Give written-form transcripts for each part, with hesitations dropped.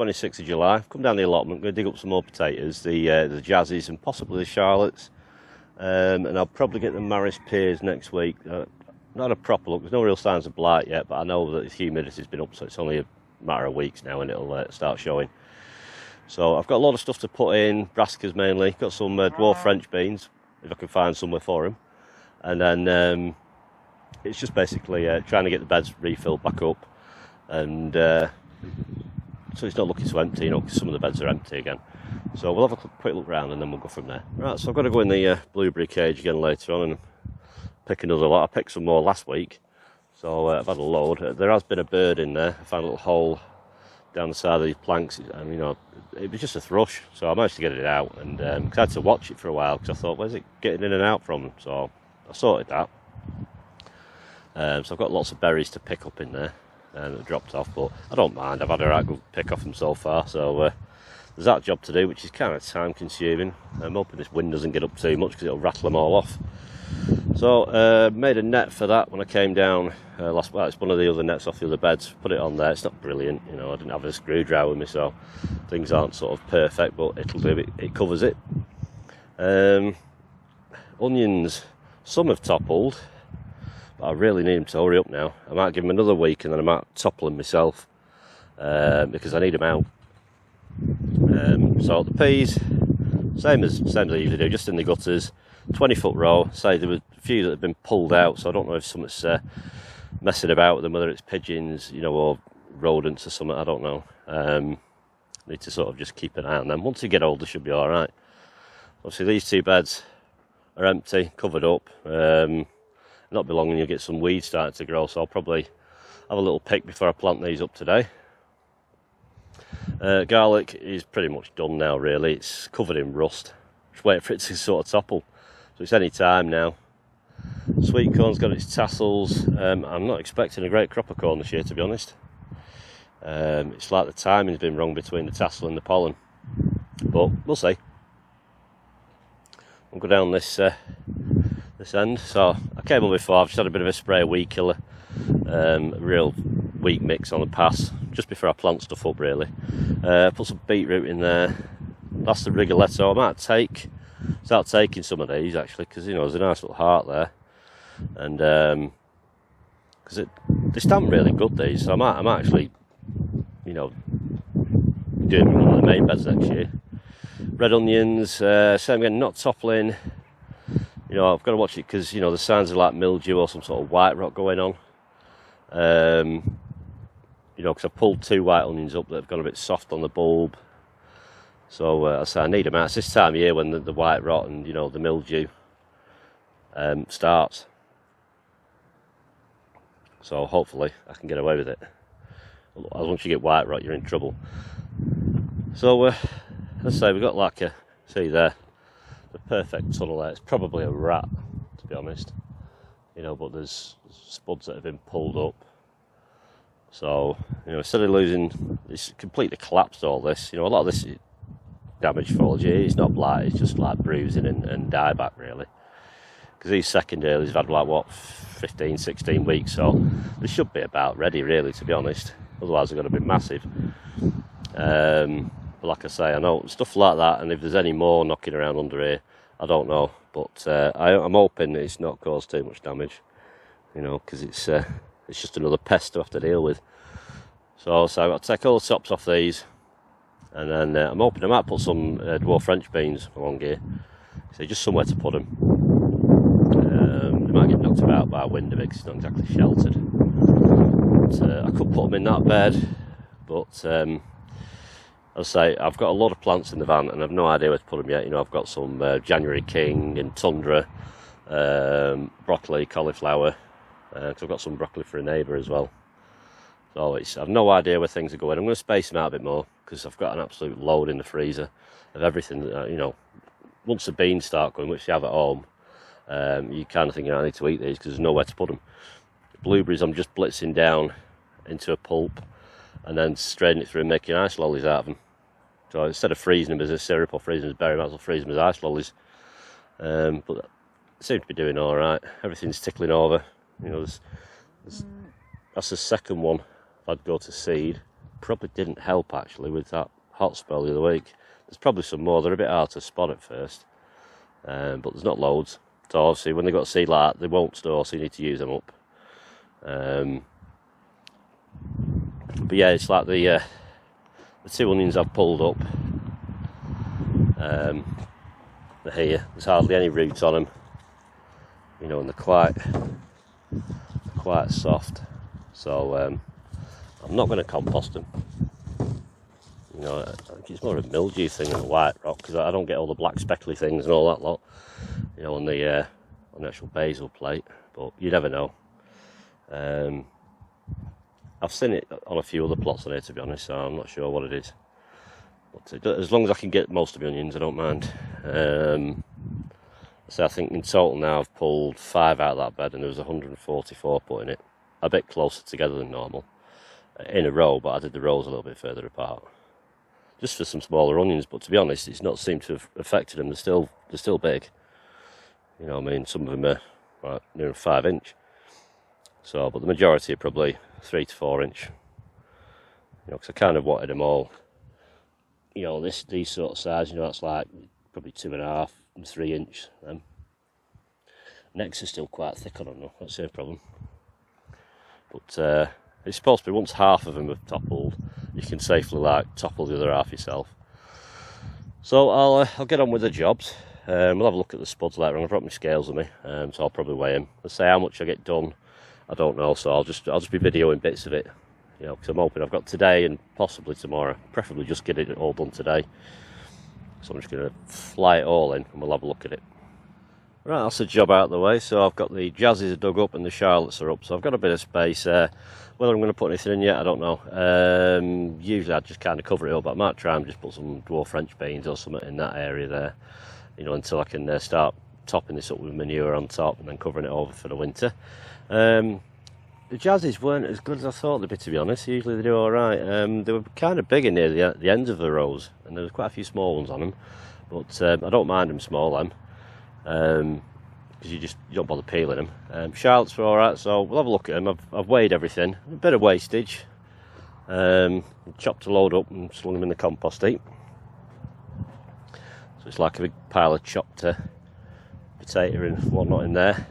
26th of July. I've come down the allotment, going to dig up some more potatoes, the Jazzies and possibly the Charlottes. And I'll probably get the Maris pears next week. Not a proper look, there's no real signs of blight yet, but I know that the humidity's been up, so it's only a matter of weeks now and it'll start showing. So I've got a lot of stuff to put in, brassicas mainly. Got some dwarf French beans, if I can find somewhere for them. And then it's just basically trying to get the beds refilled back up. And so it's not looking so empty, you know, because some of the beds are empty again. So we'll have a quick look round and then we'll go from there. Right, so I've got to go in the blueberry cage again later on and pick another lot. I picked some more last week, so I've had a load. There has been a bird in there. I found a little hole down the side of these planks, and you know, it was just a thrush, so I managed to get it out. And cause I had to watch it for a while because I thought, where's it getting in and out from? So I sorted that. So I've got lots of berries to pick up in there, and it dropped off, but I don't mind. I've had a right good pick off them so far. So there's that job to do, which is kind of time consuming. I'm hoping this wind doesn't get up too much because it'll rattle them all off. So made a net for that when I came down last week. It's one of the other nets off the other beds. Put it on there. It's not brilliant, you know. I didn't have a screwdriver with me, so things aren't sort of perfect, but it'll do. It covers it. Onions, some have toppled, but I really need them to hurry up now. I might give them another week and then I might topple them myself because I need them out. So the peas, same as I usually do, just in the gutters. 20-foot row. Say there were a few that have been pulled out, so I don't know if something's messing about with them, whether it's pigeons, you know, or rodents or something. I don't know. Need to sort of just keep an eye on them. Once they get older, should be all right. Obviously, these two beds are empty, covered up. Not be long and you'll get some weeds starting to grow, so I'll probably have a little pick before I plant these up today. Garlic is pretty much done now, really. It's covered in rust. Just waiting for it to sort of topple. So it's any time now. Sweet corn's got its tassels. I'm not expecting a great crop of corn this year, to be honest. It's like the timing's been wrong between the tassel and the pollen. But we'll see. I'll go down this end. So I came on before, I've just had a bit of a spray of weed killer. A real weak mix on the pass, just before I plant stuff up really. Put some beetroot in there. That's the Rigoletto. I might start taking some of these actually, because you know there's a nice little heart there, and because they stand really good these, so I might actually, you know, doing one of the main beds next year. Red onions, same again, not toppling. You know, I've got to watch it because you know the signs of like mildew or some sort of white rot going on. You know, because I pulled 2 white onions up that have gone a bit soft on the bulb. So I need them out. It's this time of year when the white rot and you know the mildew starts. So hopefully I can get away with it. Once you get white rot, you're in trouble. So let's say we've got like see there, the perfect tunnel there. It's probably a rat, to be honest. You know, but there's spuds that have been pulled up. So you know, instead of losing, it's completely collapsed all this. You know, a lot of this damage foliage, it's not blight, it's just like bruising and dieback really, because these second earlies have had like what 15-16 weeks, so they should be about ready really, to be honest. Otherwise they're going to be massive. But like I say, I know stuff like that, and if there's any more knocking around under here, I don't know, but I'm hoping it's not caused too much damage, you know, because it's just another pest to have to deal with. So I've got to take all the tops off these. And then I'm hoping I might put some dwarf French beans along here. So just somewhere to put them. They might get knocked about by wind a bit because it's not exactly sheltered. But, I could put them in that bed. But as I say, I've got a lot of plants in the van and I've no idea where to put them yet. You know, I've got some January King and Tundra, broccoli, cauliflower. Because I've got some broccoli for a neighbour as well. So I've no idea where things are going. I'm going to space them out a bit more because I've got an absolute load in the freezer of everything. You know, once the beans start going, which you have at home, you kind of think, I need to eat these because there's nowhere to put them. Blueberries, I'm just blitzing down into a pulp and then straining it through and making ice lollies out of them. So instead of freezing them as a syrup or freezing them as berry, I might as well freeze them as ice lollies. But they seem to be doing all right. Everything's tickling over. You know, that's the second one. I'd go to seed. probably didn't help actually with that hot spell the other week. There's probably some more. They're a bit hard to spot at first, but there's not loads. So obviously when they've got seed like that, they won't store, so you need to use them up. But yeah, it's like the 2 onions I've pulled up. They're here. There's hardly any roots on them, you know, and they're quite soft. So I'm not going to compost them. You know, I think it's more of a mildew thing than a white rock, because I don't get all the black speckly things and all that lot, you know, on the actual basil plate. But you never know. I've seen it on a few other plots on here, to be honest, so I'm not sure what it is. But as long as I can get most of the onions, I don't mind. So I think in total now I've pulled 5 out of that bed, and there was 144 put in it. A bit closer together than normal, in a row, but I did the rows a little bit further apart, just for some smaller onions. But to be honest, it's not seemed to have affected them. They're still big. You know what I mean? Some of them are like near 5 inch. So, but the majority are probably 3 to 4 inch. You know, because I kind of wanted them all. You know, these sort of size. You know, that's like probably 2.5 and 3 inch. Necks are still quite thick. I don't know. That's the problem. But it's supposed to be once half of them have toppled, you can safely like topple the other half yourself. So I'll get on with the jobs. We'll have a look at the spuds later on. I've brought my scales with me, so I'll probably weigh them. Let's say how much I get done, I don't know. So I'll just be videoing bits of it, you know, because I'm hoping I've got today and possibly tomorrow. Preferably just get it all done today. So I'm just going to fly it all in, and we'll have a look at it. Right, that's the job out of the way. So I've got the Jazzies dug up and the Charlottes are up. So I've got a bit of space. Whether I'm going to put anything in yet, I don't know. Usually I just kind of cover it up, but I might try and just put some dwarf French beans or something in that area there, you know, until I can start topping this up with manure on top and then covering it over for the winter. The Jazzies weren't as good as I thought they'd be, to be honest. Usually they do all right. They were kind of big in near the ends of the rows, and there was quite a few small ones on them. But I don't mind them small, because you don't bother peeling them. Charlottes were all right, so we'll have a look at them. I've weighed everything. A bit of wastage. Chopped a load up and slung them in the compost heap. So it's like a big pile of chopped potato and whatnot in there.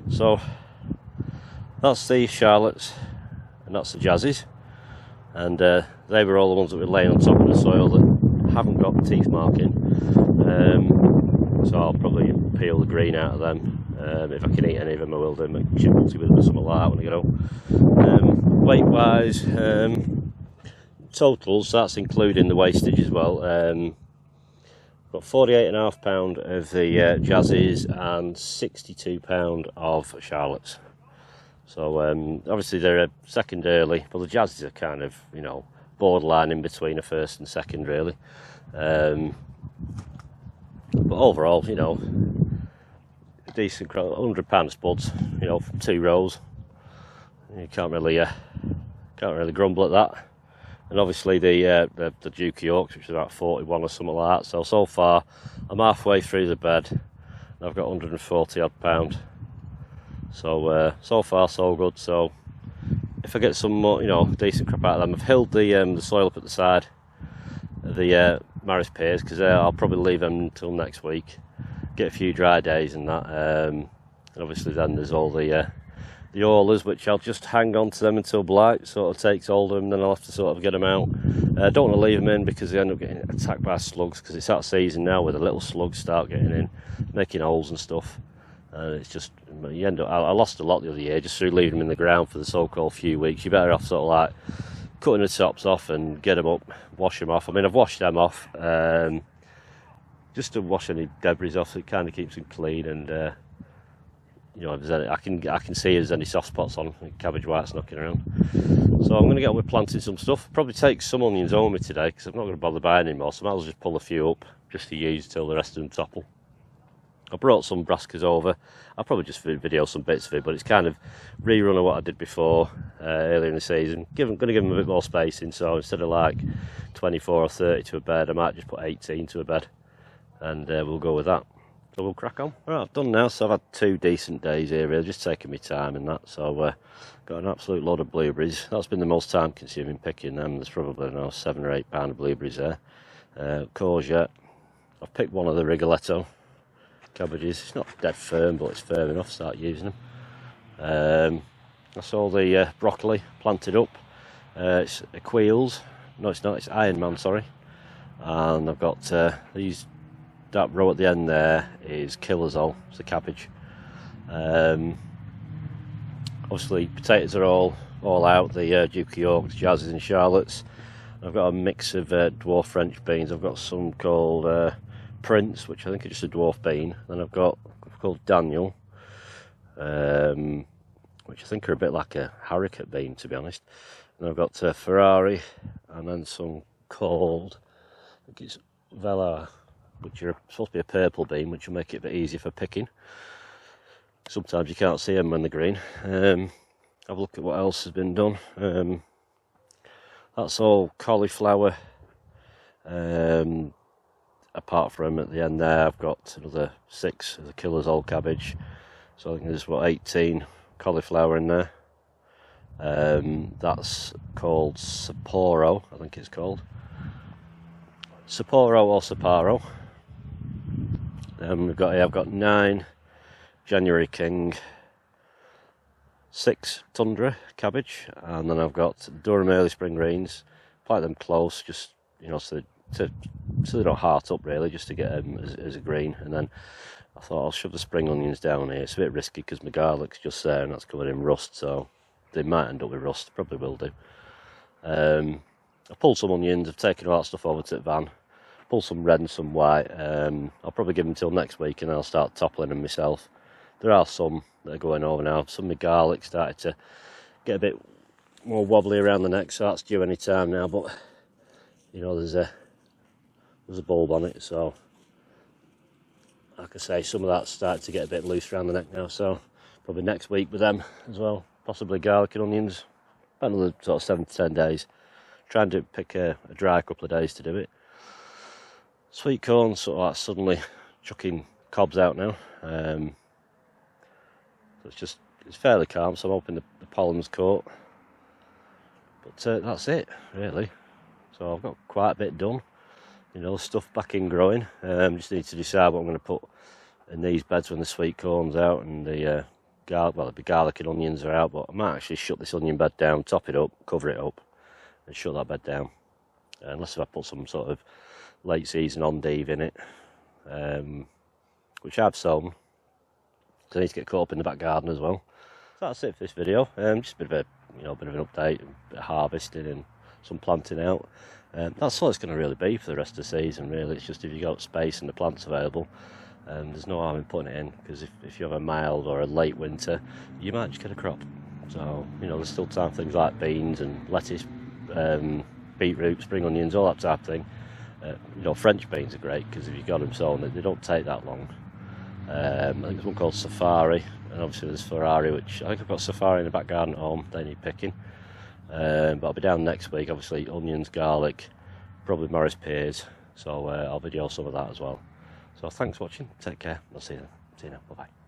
So that's the Charlottes and that's the Jazzies, and they were all the ones that were laying on top of the soil that haven't got teeth marking. So I'll probably peel the green out of them. If I can eat any of them, I will do. Make chipmunky with them or something like that when I get home. Weight wise, totals, so that's including the wastage as well. Got 48.5 pound of the Jazzies and 62 pound of Charlottes. So obviously they're a second early, but the Jazzies are kind of, you know, borderline in between a first and second really. But overall, you know, decent £100 spuds, you know, from 2 rows. You can't really grumble at that. And obviously the Duke of Yorks, which is about 41 or something like that. So far I'm halfway through the bed and I've got 140 odd pound. So so far so good. So if I get some more, you know, decent crop out of them, I've held the soil up at the side of the Maris pears, because I'll probably leave them until next week, get a few dry days and that, and obviously then there's all the Orlas, which I'll just hang on to them until blight sort of takes hold of them, then I'll have to sort of get them out. Don't want to leave them in because they end up getting attacked by slugs, because it's that season now where the little slugs start getting in, making holes and stuff, and it's just, you end up, I lost a lot the other year just through leaving them in the ground for the so-called few weeks. You're better off sort of like cutting the tops off and get them up, wash them off. I mean, I've washed them off just to wash any debris off, so it kind of keeps them clean, and you know, if there's any, I can see if there's any soft spots on cabbage whites knocking around. So I'm going to get on with planting some stuff. Probably take some onions home with me today, because I'm not going to bother buying anymore, so I might as well just pull a few up just to use till the rest of them topple. I brought some brassicas over. I'll probably just video some bits of it, but it's kind of rerun of what I did before earlier in the season. Going to give them a bit more spacing, so instead of like 24 or 30 to a bed, I might just put 18 to a bed, and we'll go with that. So we'll crack on. Right, I've done now, so I've had 2 decent days here, really, just taking my time and that. So got an absolute load of blueberries. That's been the most time consuming picking them. There's probably, I don't know, 7 or 8 pound of blueberries there. Courgette. I've picked one of the Rigoletto cabbages. It's not dead firm, but it's firm enough to start using them. That's all the broccoli planted up. It's Equeals. No, it's not. It's Iron Man, sorry. And I've got these. That row at the end there is Killersol. It's a cabbage. Obviously, potatoes are all out. The Duke of York, the Jazzy and Charlottes. I've got a mix of dwarf French beans. I've got some called Prince, which I think is just a dwarf bean. Then I've got called Daniel, which I think are a bit like a haricot bean, to be honest. And I've got Ferrari, and then some called, I think it's Velar, which are supposed to be a purple bean, which will make it a bit easier for picking. Sometimes you can't see them when they're green. Have a look at what else has been done. That's all cauliflower. Apart from at the end there, I've got another 6 of the Killersol cabbage. So I think there's, 18 cauliflower in there. That's called Sapporo, I think it's called. Sapporo or Sapporo. I've got 9 January King, 6 Tundra cabbage, and then I've got Durham Early Spring Greens. Plant them close, just so they don't heart up really, just to get them as a green. And then I thought I'll shove the spring onions down here. It's a bit risky because my garlic's just there and that's covered in rust, so they might end up with rust. Probably will do. I pulled some onions. I've taken all that stuff over to the van. Pull some red and some white. I'll probably give them until next week and I'll start toppling them myself. There are some that are going over now. Some of my garlic started to get a bit more wobbly around the neck, so that's due any time now. But there's a bulb on it, so like I say, some of that's started to get a bit loose around the neck now. So probably next week with them as well. Possibly garlic and onions. About another sort of 7 to 10 days. Trying to pick a dry couple of days to do it. Sweet corn sort of like suddenly chucking cobs out now. So it's fairly calm, so I'm hoping the pollen's caught. But that's it, really. So I've got quite a bit done. Stuff back in growing. Just need to decide what I'm going to put in these beds when the sweet corn's out and the garlic and onions are out. But I might actually shut this onion bed down, top it up, cover it up, and shut that bed down. Unless if I put some sort of late season endive in it, which I've sown. So I need to get caught up in the back garden as well. So that's it for this video. Just a bit of an update, a bit of harvesting and some planting out. That's all it's going to really be for the rest of the season. Really, it's just if you've got space and the plants available, there's no harm in putting it in, because if you have a mild or a late winter, you might just get a crop. So there's still time for things like beans and lettuce, beetroot, spring onions, all that type of thing. French beans are great because if you've got them sown, they don't take that long. I think there's one called Safari, and obviously there's Ferrari, which I think I've got Safari in the back garden at home. They need picking. But I'll be down next week. Obviously onions, garlic, probably Morris pears. So I'll video some of that as well. So thanks for watching. Take care. I'll see you then. See you now. Bye bye.